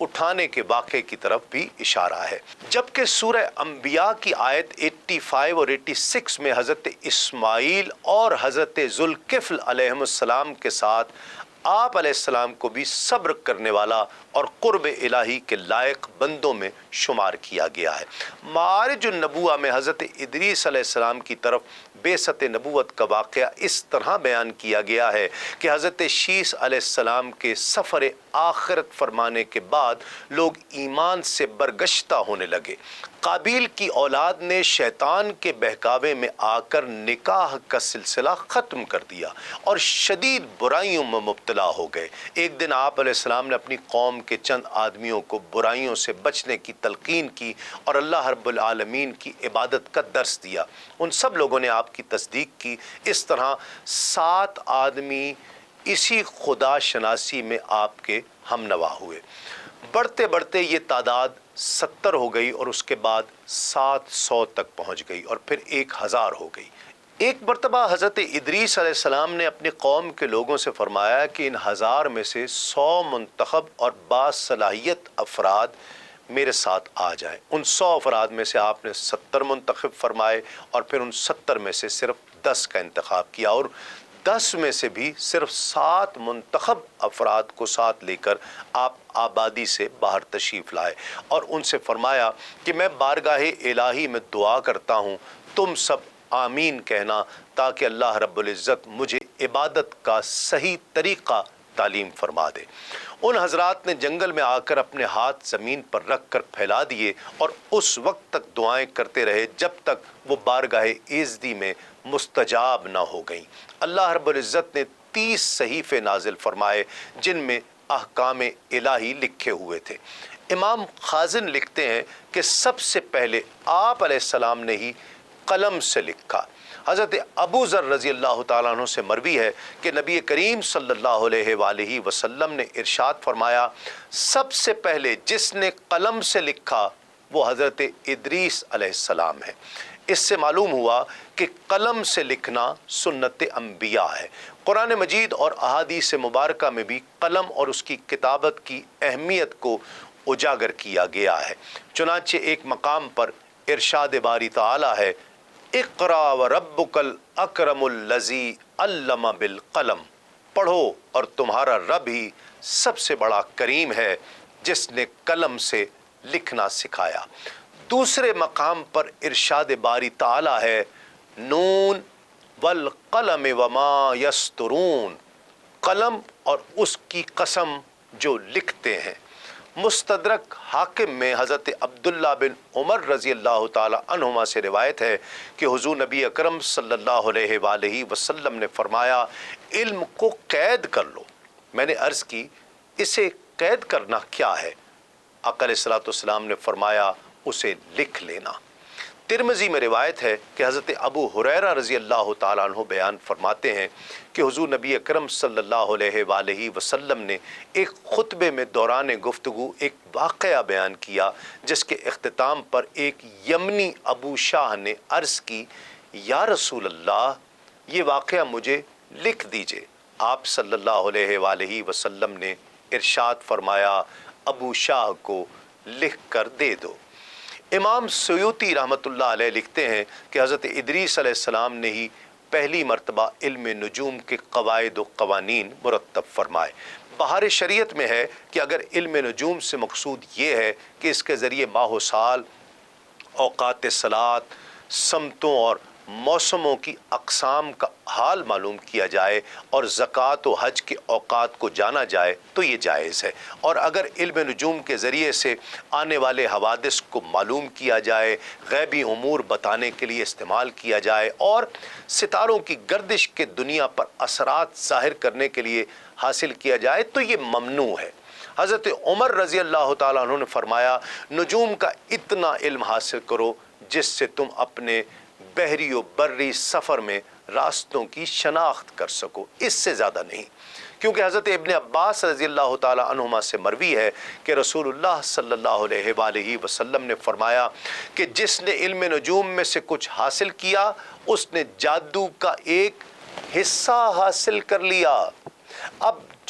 اٹھانے کے واقعے کی طرف بھی اشارہ ہے۔ جبکہ سورہ انبیاء کی آیت 85 اور 86 میں حضرت اسماعیل اور حضرت ذوالکفل علیہ السلام کے ساتھ آپ علیہ السلام کو بھی صبر کرنے والا اور قرب الہی کے لائق بندوں میں شمار کیا گیا ہے۔ معارج النبوہ میں حضرت ادریس علیہ السلام کی طرف بعثت نبوت کا واقعہ اس طرح بیان کیا گیا ہے کہ حضرت شیس علیہ السلام کے سفر آخرت فرمانے کے بعد لوگ ایمان سے برگشتہ ہونے لگے۔ قابیل کی اولاد نے شیطان کے بہکاوے میں آ کر نکاح کا سلسلہ ختم کر دیا اور شدید برائیوں میں مبتلا ہو گئے۔ ایک دن آپ علیہ السلام نے اپنی قوم کے چند آدمیوں کو برائیوں سے بچنے کی تلقین کی اور اللہ رب العالمین کی عبادت کا درس دیا۔ ان سب لوگوں نے آپ کی تصدیق کی۔ اس طرح 7 آدمی اسی خدا شناسی میں آپ کے ہم نوا ہوئے۔ بڑھتے بڑھتے یہ تعداد 70 ہو گئی اور اس کے بعد 700 تک پہنچ گئی اور پھر 1000 ہو گئی۔ ایک مرتبہ حضرت ادریس علیہ السلام نے اپنی قوم کے لوگوں سے فرمایا کہ ان 1000 میں سے 100 منتخب اور باصلاحیت افراد میرے ساتھ آ جائیں۔ ان 100 افراد میں سے آپ نے 70 منتخب فرمائے اور پھر ان 70 میں سے صرف 10 کا انتخاب کیا اور 10 میں سے بھی صرف 7 منتخب افراد کو ساتھ لے کر آپ آبادی سے باہر تشریف لائے اور ان سے فرمایا کہ میں بارگاہ الہی میں دعا کرتا ہوں، تم سب آمین کہنا تاکہ اللہ رب العزت مجھے عبادت کا صحیح طریقہ تعلیم فرما دے۔ ان حضرات نے جنگل میں آ کر اپنے ہاتھ زمین پر رکھ کر پھیلا دیے اور اس وقت تک دعائیں کرتے رہے جب تک وہ بارگاہ ایزدی میں مستجاب نہ ہو گئیں۔ اللہ رب العزت نے 30 صحیفے نازل فرمائے جن میں احکام الہی لکھے ہوئے تھے۔ امام خازن لکھتے ہیں کہ سب سے پہلے آپ علیہ السلام نے ہی قلم سے لکھا۔ حضرت ابو ذر رضی اللہ تعالیٰ عنہ سے مروی ہے کہ نبی کریم صلی اللہ علیہ وآلہ وسلم نے ارشاد فرمایا، سب سے پہلے جس نے قلم سے لکھا وہ حضرت ادریس علیہ السلام ہے۔ اس سے معلوم ہوا کہ قلم سے لکھنا سنت انبیاء ہے۔ قرآن مجید اور احادیث مبارکہ میں بھی قلم اور اس کی کتابت کی اہمیت کو اجاگر کیا گیا ہے۔ چنانچہ ایک مقام پر ارشاد باری تعالی ہے، اقرا وربک الاکرم الذی علم بالقلم، پڑھو اور تمہارا رب ہی سب سے بڑا کریم ہے جس نے قلم سے لکھنا سکھایا۔ دوسرے مقام پر ارشاد باری تعالی ہے، نون والقلم وما یسطرون، قلم اور اس کی قسم جو لکھتے ہیں۔ مستدرک حاکم میں حضرت عبداللہ بن عمر رضی اللہ تعالی عنہما سے روایت ہے کہ حضور نبی اکرم صلی اللہ علیہ وآلہ وسلم نے فرمایا، علم کو قید کر لو۔ میں نے عرض کی، اسے قید کرنا کیا ہے؟ آقا علیہ الصلوۃ والسلام نے فرمایا، اسے لکھ لینا۔ ترمذی میں روایت ہے کہ حضرت ابو ہریرہ رضی اللہ تعالیٰ عنہ بیان فرماتے ہیں کہ حضور نبی اکرم صلی اللہ علیہ وآلہ وسلم نے ایک خطبے میں دوران گفتگو ایک واقعہ بیان کیا جس کے اختتام پر ایک یمنی ابو شاہ نے عرض کی، یا رسول اللہ، یہ واقعہ مجھے لکھ دیجئے۔ آپ صلی اللہ علیہ وآلہ وسلم نے ارشاد فرمایا، ابو شاہ کو لکھ کر دے دو۔ امام سیوطی رحمۃ اللہ علیہ لکھتے ہیں کہ حضرت ادریس علیہ السلام نے ہی پہلی مرتبہ علم نجوم کے قواعد و قوانین مرتب فرمائے۔ بہار شریعت میں ہے کہ اگر علم نجوم سے مقصود یہ ہے کہ اس کے ذریعے ماہ و سال، اوقات صلات، سمتوں اور موسموں کی اقسام کا حال معلوم کیا جائے اور زکوٰۃ و حج کے اوقات کو جانا جائے تو یہ جائز ہے، اور اگر علم نجوم کے ذریعے سے آنے والے حوادث کو معلوم کیا جائے، غیبی امور بتانے کے لیے استعمال کیا جائے اور ستاروں کی گردش کے دنیا پر اثرات ظاہر کرنے کے لیے حاصل کیا جائے تو یہ ممنوع ہے۔ حضرت عمر رضی اللہ تعالیٰ عنہ نے فرمایا، نجوم کا اتنا علم حاصل کرو جس سے تم اپنے بحری و بری سفر میں راستوں کی شناخت کر سکو، اس سے زیادہ نہیں۔ کیونکہ حضرت ابن عباس رضی اللہ تعالی عنہما سے مروی ہے کہ رسول اللہ صلی اللہ علیہ وآلہ وسلم نے فرمایا کہ جس نے علم نجوم میں سے کچھ حاصل کیا اس نے جادو کا ایک حصہ حاصل کر لیا۔ اب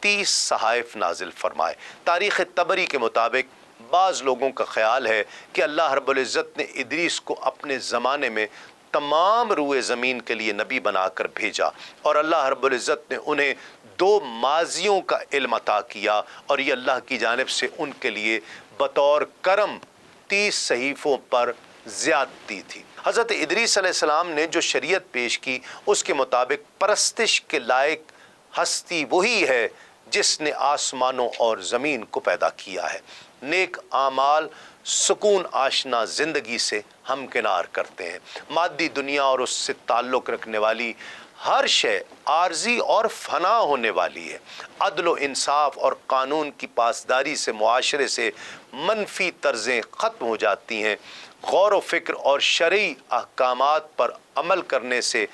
30 صحائف نازل فرمائے۔ تاریخ طبری کے مطابق بعض لوگوں کا خیال ہے کہ اللہ رب العزت نے ادریس کو اپنے زمانے میں تمام روئے زمین کے لیے نبی بنا کر بھیجا، اور اللہ رب العزت نے انہیں 2 ماضیوں کا علم عطا کیا، اور یہ اللہ کی جانب سے ان کے لیے بطور کرم 30 صحیفوں پر زیادتی تھی۔ حضرت ادریس علیہ السلام نے جو شریعت پیش کی اس کے مطابق پرستش کے لائق ہستی وہی ہے جس نے آسمانوں اور زمین کو پیدا کیا ہے۔ نیک اعمال سکون آشنا زندگی سے ہمکنار کرتے ہیں۔ مادی دنیا اور اس سے تعلق رکھنے والی ہر شے عارضی اور فنا ہونے والی ہے۔ عدل و انصاف اور قانون کی پاسداری سے معاشرے سے منفی طرزیں ختم ہو جاتی ہیں۔ غور و فکر اور شرعی احکامات پر عمل کرنے سے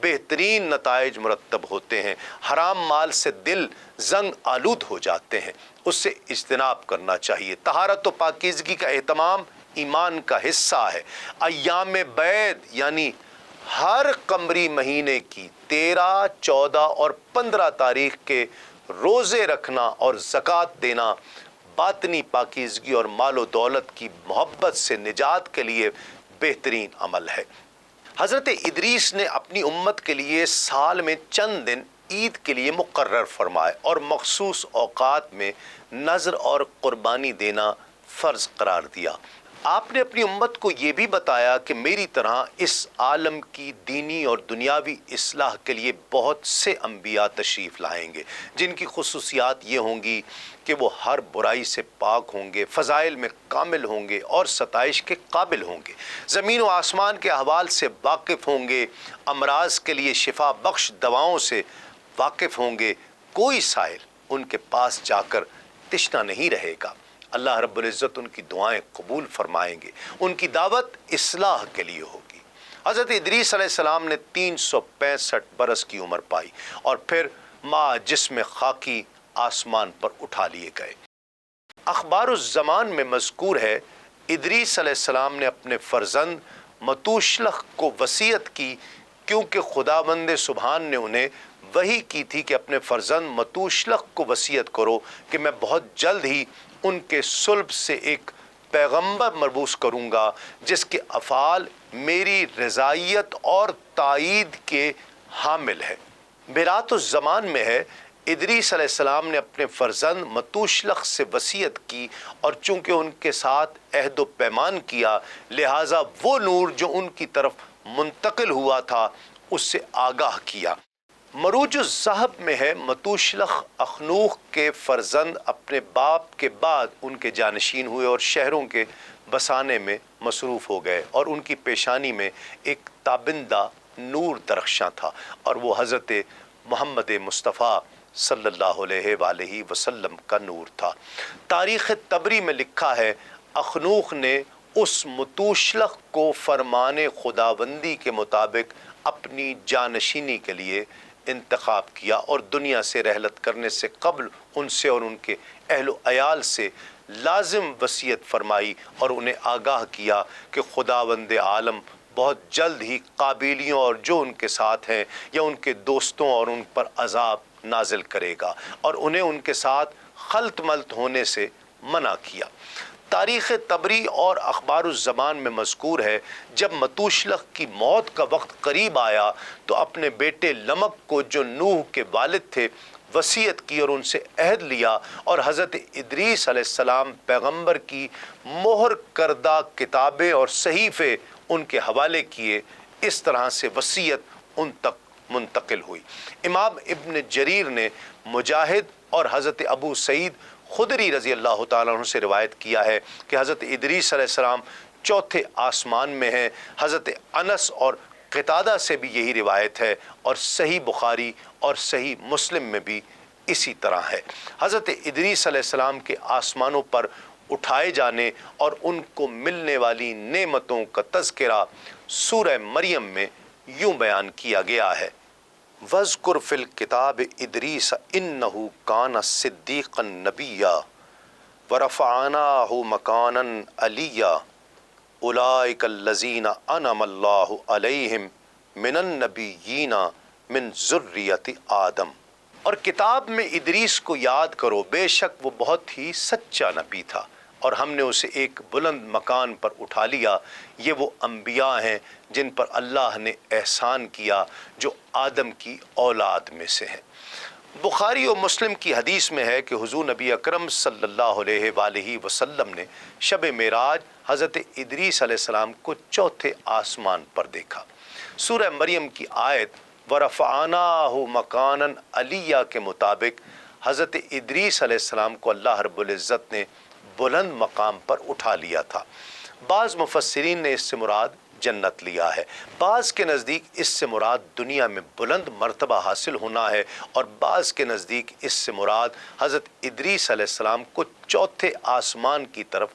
بہترین نتائج مرتب ہوتے ہیں۔ حرام مال سے دل زنگ آلود ہو جاتے ہیں، اس سے اجتناب کرنا چاہیے۔ طہارت و پاکیزگی کا اہتمام ایمان کا حصہ ہے۔ ایام بیض یعنی ہر قمری مہینے کی 13، 14 اور 15 تاریخ کے روزے رکھنا اور زکوٰۃ دینا باطنی پاکیزگی اور مال و دولت کی محبت سے نجات کے لیے بہترین عمل ہے۔ حضرت ادریس نے اپنی امت کے لیے سال میں چند دن عید کے لیے مقرر فرمائے اور مخصوص اوقات میں نذر اور قربانی دینا فرض قرار دیا۔ آپ نے اپنی امت کو یہ بھی بتایا کہ میری طرح اس عالم کی دینی اور دنیاوی اصلاح کے لیے بہت سے انبیاء تشریف لائیں گے، جن کی خصوصیات یہ ہوں گی کہ وہ ہر برائی سے پاک ہوں گے، فضائل میں کامل ہوں گے اور ستائش کے قابل ہوں گے، زمین و آسمان کے احوال سے واقف ہوں گے، امراض کے لیے شفا بخش دواؤں سے واقف ہوں گے، کوئی سائل ان کے پاس جا کر تشنا نہیں رہے گا۔ اللہ رب العزت ان کی دعائیں قبول فرمائیں گے، ان کی دعوت اصلاح کے لیے ہوگی۔ حضرت ادریس علیہ السلام نے 365 برس کی عمر پائی اور پھر ماں جسم خاکی آسمان پر اٹھا لیے گئے۔ اخبار الزمان میں مذکور ہے ادریس علیہ السلام نے اپنے فرزند متوشلح کو وصیت کی، کیونکہ خداوند سبحان نے انہیں وحی کی تھی کہ اپنے فرزند متوشلح کو وصیت کرو کہ میں بہت جلد ہی ان کے صلب سے ایک پیغمبر مبعوث کروں گا جس کے افعال میری رضائیت اور تائید کے حامل ہے۔ میراث الزمان میں ہے ادریس علیہ السلام نے اپنے فرزند متوشلح سے وصیت کی، اور چونکہ ان کے ساتھ عہد و پیمان کیا لہٰذا وہ نور جو ان کی طرف منتقل ہوا تھا اس سے آگاہ کیا۔ مروج الذہب میں ہے متوشلح اخنوخ کے فرزند اپنے باپ کے بعد ان کے جانشین ہوئے اور شہروں کے بسانے میں مصروف ہو گئے، اور ان کی پیشانی میں ایک تابندہ نور درخشاں تھا، اور وہ حضرت محمد مصطفیٰ صلی اللہ علیہ وآلہ وسلم کا نور تھا۔ تاریخ طبری میں لکھا ہے اخنوخ نے اس متوشلح کو فرمان خداوندی کے مطابق اپنی جانشینی کے لیے انتخاب کیا، اور دنیا سے رحلت کرنے سے قبل ان سے اور ان کے اہل و عیال سے لازم وصیت فرمائی اور انہیں آگاہ کیا کہ خداوند عالم بہت جلد ہی قابلیوں اور جو ان کے ساتھ ہیں یا ان کے دوستوں اور ان پر عذاب نازل کرے گا، اور انہیں ان کے ساتھ خلط ملط ہونے سے منع کیا۔ تاریخ طبری اور اخبار الزمان میں مذکور ہے جب متوشلح کی موت کا وقت قریب آیا تو اپنے بیٹے لمک کو جو نوح کے والد تھے وصیت کی اور ان سے عہد لیا، اور حضرت ادریس علیہ السلام پیغمبر کی مہر کردہ کتابیں اور صحیفے ان کے حوالے کیے۔ اس طرح سے وصیت ان تک منتقل ہوئی۔ امام ابن جریر نے مجاہد اور حضرت ابو سعید خدری رضی اللہ تعالیٰ عنہ سے روایت کیا ہے کہ حضرت ادریس علیہ السلام چوتھے آسمان میں ہیں۔ حضرت انس اور قتادہ سے بھی یہی روایت ہے، اور صحیح بخاری اور صحیح مسلم میں بھی اسی طرح ہے۔ حضرت ادریس علیہ السلام کے آسمانوں پر اٹھائے جانے اور ان کو ملنے والی نعمتوں کا تذکرہ سورہ مریم میں یوں بیان کیا گیا ہے: وَاذْكُرْ فِي الْكِتَابِ إِدْرِيسَ إِنَّهُ كَانَ صِدِّيقًا نَبِيًّا وَرَفَعْنَاهُ مَكَانًا عَلِيًّا أُولَٰئِكَ الَّذِينَ أَنْعَمَ اللَّهُ عَلَيْهِمْ مِنَ النَّبِيِّينَ مِنْ ذُرِّيَّةِ آدَمَ۔ اور کتاب میں ادریس کو یاد کرو، بے شک وہ بہت ہی سچا نبی تھا اور ہم نے اسے ایک بلند مکان پر اٹھا لیا۔ یہ وہ انبیاء ہیں جن پر اللہ نے احسان کیا، جو آدم کی اولاد میں سے ہیں۔ بخاری و مسلم کی حدیث میں ہے کہ حضور نبی اکرم صلی اللہ علیہ وآلہ وسلم نے شب معراج حضرت ادریس علیہ السلام کو چوتھے آسمان پر دیکھا۔ سورہ مریم کی آیت وَرَفَعْنَاهُ مَكَانًا عَلِيًّا کے مطابق حضرت ادریس علیہ السلام کو اللہ رب العزت نے بلند مقام پر اٹھا لیا تھا۔ بعض مفسرین نے اس سے مراد جنت لیا ہے، بعض کے نزدیک اس سے مراد دنیا میں بلند مرتبہ حاصل ہونا ہے، اور بعض کے نزدیک اس سے مراد حضرت ادریس علیہ السلام کو چوتھے آسمان کی طرف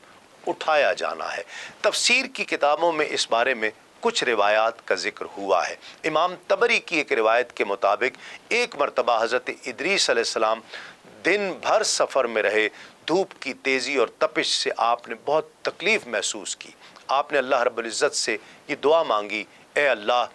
اٹھایا جانا ہے۔ تفسیر کی کتابوں میں اس بارے میں کچھ روایات کا ذکر ہوا ہے۔ امام طبری کی ایک روایت کے مطابق ایک مرتبہ حضرت ادریس علیہ السلام دن بھر سفر میں رہے، دھوپ کی تیزی اور تپش سے آپ نے بہت تکلیف محسوس کی۔ آپ نے اللہ رب العزت سے یہ دعا مانگی، اے اللہ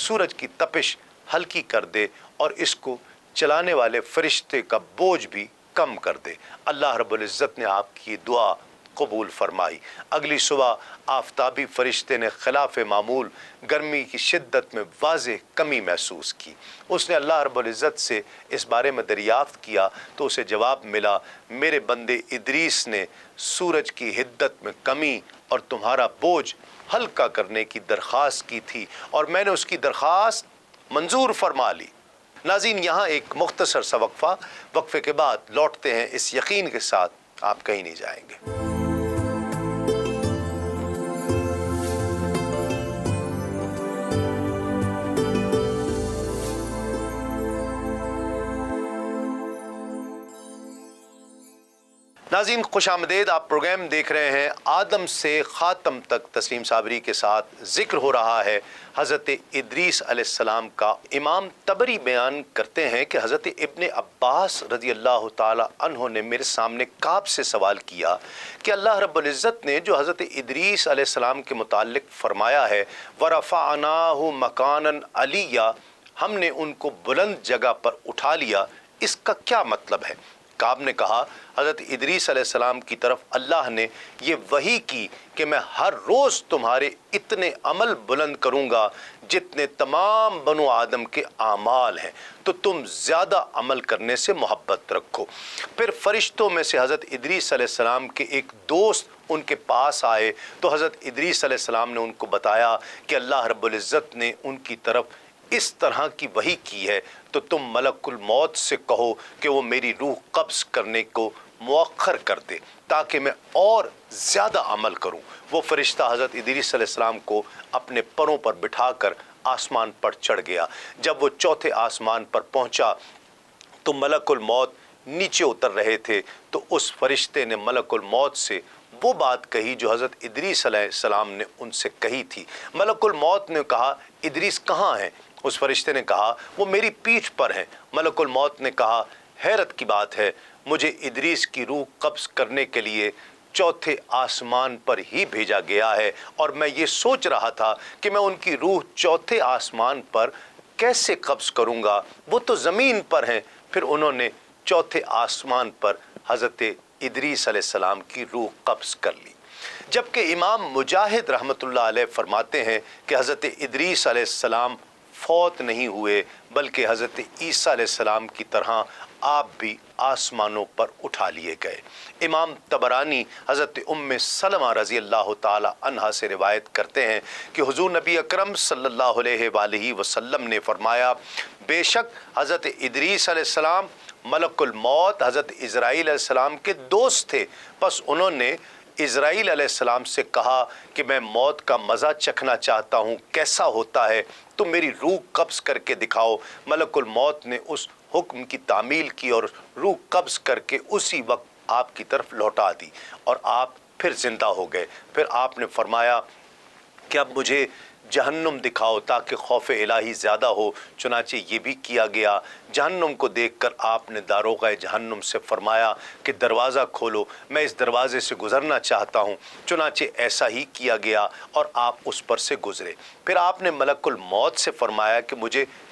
سورج کی تپش ہلکی کر دے اور اس کو چلانے والے فرشتے کا بوجھ بھی کم کر دے۔ اللہ رب العزت نے آپ کی دعا قبول فرمائی۔ اگلی صبح آفتابی فرشتے نے خلاف معمول گرمی کی شدت میں واضح کمی محسوس کی۔ اس نے اللہ رب العزت سے اس بارے میں دریافت کیا تو اسے جواب ملا، میرے بندے ادریس نے سورج کی حدت میں کمی اور تمہارا بوجھ ہلکا کرنے کی درخواست کی تھی اور میں نے اس کی درخواست منظور فرما لی۔ ناظرین، یہاں ایک مختصر سا وقفے کے بعد لوٹتے ہیں اس یقین کے ساتھ آپ کہیں نہیں جائیں گے۔ ناظرین خوش آمدید، آپ پروگرام دیکھ رہے ہیں آدم سے خاتم تک۔ تسلیم صابری کے ساتھ ذکر ہو رہا ہے حضرت ادریس علیہ السلام کا۔ امام طبری بیان کرتے ہیں کہ حضرت ابن عباس رضی اللہ تعالی عنہ نے میرے سامنے کعب سے سوال کیا کہ اللہ رب العزت نے جو حضرت ادریس علیہ السلام کے متعلق فرمایا ہے وَرَفَعْنَاهُ مَكَانًا عَلِيًّا، ہم نے ان کو بلند جگہ پر اٹھا لیا، اس کا کیا مطلب ہے؟ کعب نے کہا، حضرت ادریس علیہ السلام کی طرف اللہ نے یہ وحی کی کہ میں ہر روز تمہارے اتنے عمل بلند کروں گا جتنے تمام بنو آدم کے اعمال ہیں، تو تم زیادہ عمل کرنے سے محبت رکھو۔ پھر فرشتوں میں سے حضرت ادریس علیہ السلام کے ایک دوست ان کے پاس آئے تو حضرت ادریس علیہ السلام نے ان کو بتایا کہ اللہ رب العزت نے ان کی طرف اس طرح کی وحی کی ہے، تو تم ملک الموت سے کہو کہ وہ میری روح قبض کرنے کو مؤخر کر دے تاکہ میں اور زیادہ عمل کروں۔ وہ فرشتہ حضرت ادریس علیہ السلام کو اپنے پروں پر بٹھا کر آسمان پر چڑھ گیا۔ جب وہ چوتھے آسمان پر پہنچا تو ملک الموت نیچے اتر رہے تھے، تو اس فرشتے نے ملک الموت سے وہ بات کہی جو حضرت ادریس علیہ السلام نے ان سے کہی تھی۔ ملک الموت نے کہا، ادریس کہاں ہیں؟ اس فرشتے نے کہا، وہ میری پیٹھ پر ہیں۔ ملک الموت نے کہا، حیرت کی بات ہے، مجھے ادریس کی روح قبض کرنے کے لیے چوتھے آسمان پر ہی بھیجا گیا ہے، اور میں یہ سوچ رہا تھا کہ میں ان کی روح چوتھے آسمان پر کیسے قبض کروں گا، وہ تو زمین پر ہیں۔ پھر انہوں نے چوتھے آسمان پر حضرت ادریس علیہ السلام کی روح قبض کر لی۔ جبکہ امام مجاہد رحمۃ اللہ علیہ فرماتے ہیں کہ حضرت ادریس علیہ السلام فوت نہیں ہوئے، بلکہ حضرت عیسیٰ علیہ السلام کی طرح آپ بھی آسمانوں پر اٹھا لیے گئے۔ امام طبرانی حضرت ام سلمہ رضی اللہ تعالی عنہا سے روایت کرتے ہیں کہ حضور نبی اکرم صلی اللہ علیہ وآلہ وسلم نے فرمایا، بے شک حضرت ادریس علیہ السلام ملک الموت حضرت اسرائیل علیہ السلام کے دوست تھے، پس انہوں نے اسرائیل علیہ السلام سے کہا کہ میں موت کا مزہ چکھنا چاہتا ہوں، کیسا ہوتا ہے؟ تم میری روح قبض کر کے دکھاؤ۔ ملک الموت نے اس حکم کی تعمیل کی اور روح قبض کر کے اسی وقت آپ کی طرف لوٹا دی اور آپ پھر زندہ ہو گئے۔ پھر آپ نے فرمایا کہ اب مجھے جہنم دکھاؤ تاکہ خوف الہی زیادہ ہو، چنانچہ یہ بھی کیا گیا۔ جہنم کو دیکھ کر آپ نے داروغہ جہنم سے فرمایا کہ دروازہ کھولو، میں اس دروازے سے گزرنا چاہتا ہوں، چنانچہ ایسا ہی کیا گیا اور آپ اس پر سے گزرے۔ پھر آپ نے ملک الموت سے فرمایا کہ مجھے